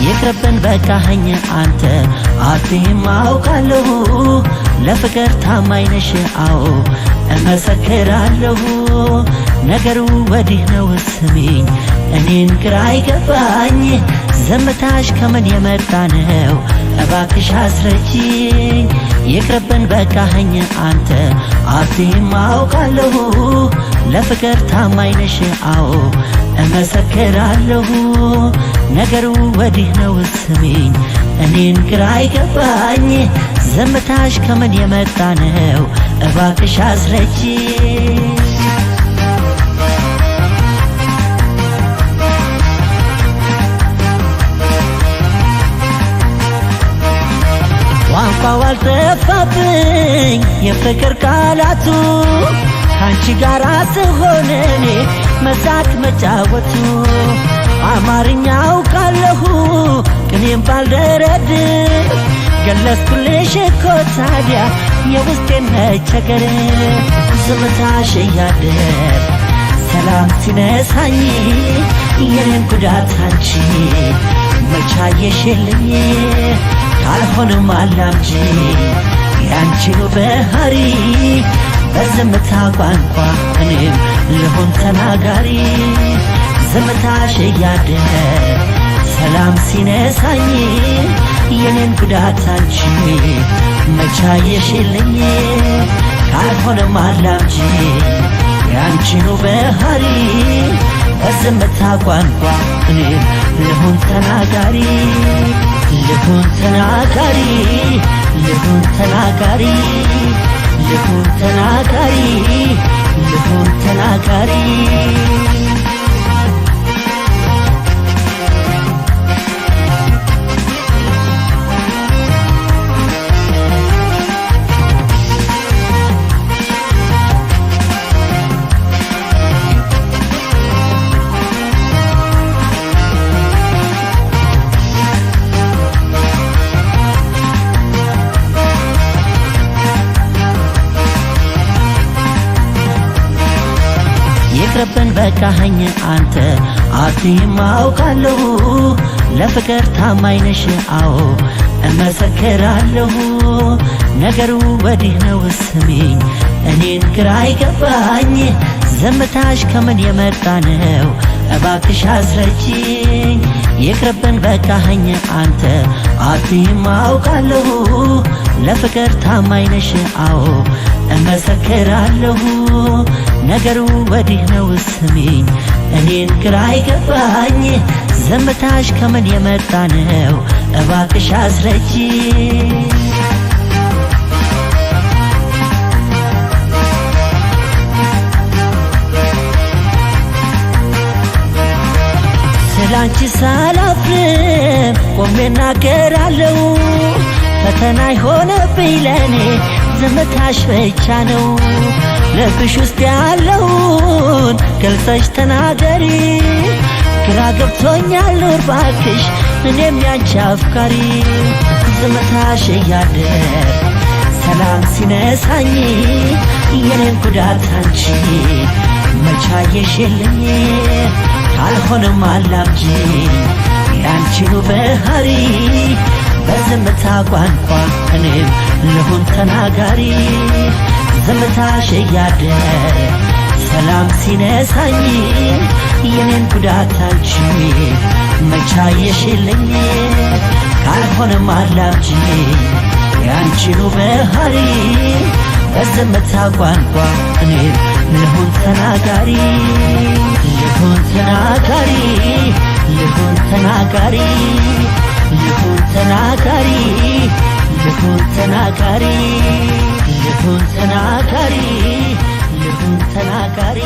ይቅርብን በቃኸኝ አንተ አትይም አውቃለሁ ለፍቅር ታማኝ ነሽ አዎ እመሰክራለሁ ነገሩ ወዲህ ነው ስሚኝ እኔን ግራ አይገባኝ ዝምታሽ ከምን የመጣ ነው እባክሽ አስረጂኝ ይቅርብን በቃኸኝ አንተ አትይም አውቃለሁ ለፍቅር ታማኝ ነሽ አዎ እመሰክራለሁ ነገሩ ወዲህ ነው ስሚኝ እኔን ግራ አይገባኝ ዝምታሽ ከምን የመጣ ነው እባክሽ አስረጂኝ ቋንቋው አልጠፋብኝ የፍቅር ቃላቱ ካንቺ ጋር ስሆን እኔ መሳቅ መጫወቱ አማርኛው ቃለሁ ቅኔም ባልደረድ ገለጽኩልሽ እኮ ታዲያ የውስጤን መቸገር ዝምታሽ እያደር ሰላም ሲነሳኝ የኔን ጉዳት አንቺ መቻየሽልኝ ካልሆነም አላምጂ ያንቺኑ ባህሪ በዝምታ ቋንቋ እኔም ልሆን ተናጋሪ ዝምታሽ እያደር ሰላም ሲነሳኝ የኔን ጉዳት አንቺ መቻየሽልኝ ካልሆነም አላምጂ ያንቺኑ ባህሪ በዝምታ ቋንቋ እኔም ልሆን ተናጋሪ ልሁን ተናጋሪ ልሁን ተናጋሪ ልሁን ተናጋሪ ልሁን ተናጋሪ ይቅርብን በቃኸኝ አንተ አትይም አውቃለሁ ለፍቅር ታማኝ ነሽ አዎ እመሰክራለሁ ነገሩ ወዲህ ነው ስሚኝ እኔን ግራ አይገባኝ ዝምታሽ ከምን የመጣ ነው እባክሽ አስረጂኝ ይቅርብን በቃኸኝ አንተ አትይም አውቃለሁ ለፍቅር ታማኝ ነሽ አዎ እመሰክራለሁ ነገሩ ወዲህ ነው ስሚኝ እኔን ግራ አይገባኝ ዝምታሽ ከምን የመጣ ነው እባክሽ አስረጂኝ ስላንቺ ሳላፍርም ቆሜ እናገራለሁ ፈተና ይሆነብኝ ለኔ ዝምታሽ ብቻ ነው ልብሽ ውስጥ ያለውን ገልጸሽ ተናገሪ ግራ ገብቶኛል እባክሽ እኔም ያንቺ አፍቃሪ ዝምታሽ እያደር ሰላም ሲነሳኝ የኔን ጉዳት አንቺ መቻየሽልኝ ካልሆነም አላምጂ ያንቺኑ ባህሪ በዝምታ ቋንቋ እኔም ልሁን ተናጋሪ ዝምታሽ እያደር ሰላም ሲነሳኝ የኔን ጉዳት አንቺ መቻየሽልኝ ካልሆነም አላምጂ ያንቺኑ ባህሪ በዝምታ ቋንቋ እኔም ልሁን ተናጋሪ ልሁን ተናጋሪ ልሁን ተናጋሪ ልሁን ተናጋሪ ልሁን ተናጋሪ ልሁን ተናጋሪ ልሁን ተናጋሪ